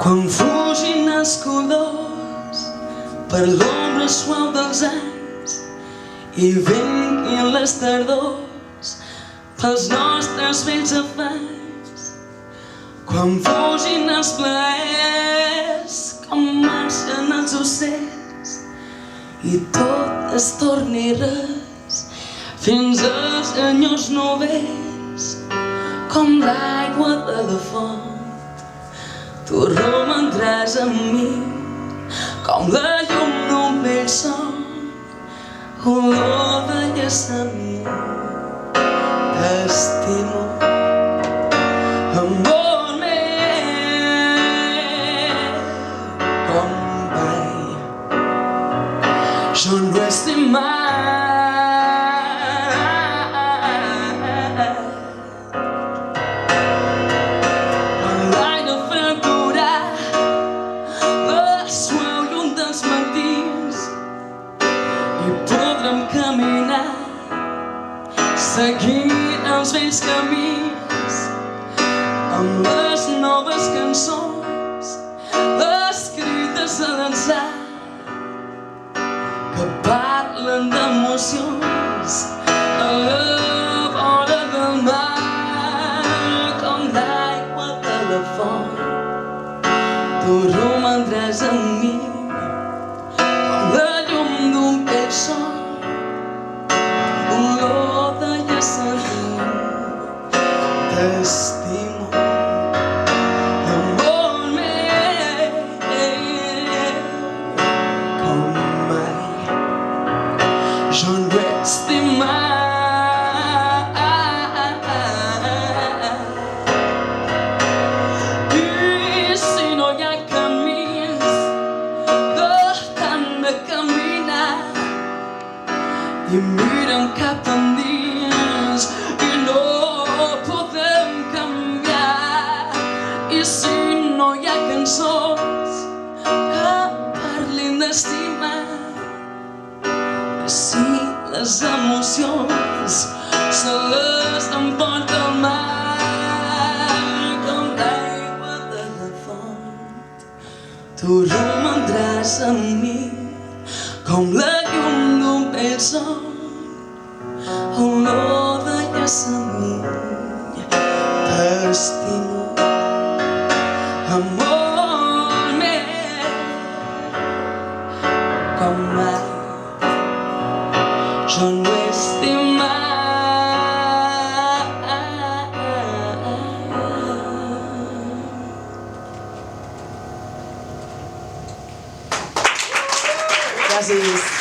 Quan fugin els colors per l'ombra suau dels anys i vinguin les tardors pels nostres vells afanys, quan fugin els plaers com marxen els ocells i tot es torni res fins als senyors novells, com l'aigua de la font tu romandràs amb mi, com la llum d'un vell son, olor de llessamí. T'estimo, amor meu, com mai jo no he estimat. Seguint els vells camins amb les noves cançons escrites a l'ençà que parlen d'emocions a la vora del mar, com l'aigua de la font tu romandràs amb mi, com la llum d'un vell son, t'estimo, amor meu, com mai jo no he estimat. I si no hi ha camins de tant de caminar i mirem cap endins i no podem canviar, i si no hi ha cançons que parlin d'estimar, i si les emocions se les emporta el mar, com l'aigua de la font tu romandràs amb mi, com la llum d'un vell son, olor de llessamí. T'estimo, amor meu, com mai jo no he estimat. Gràcies.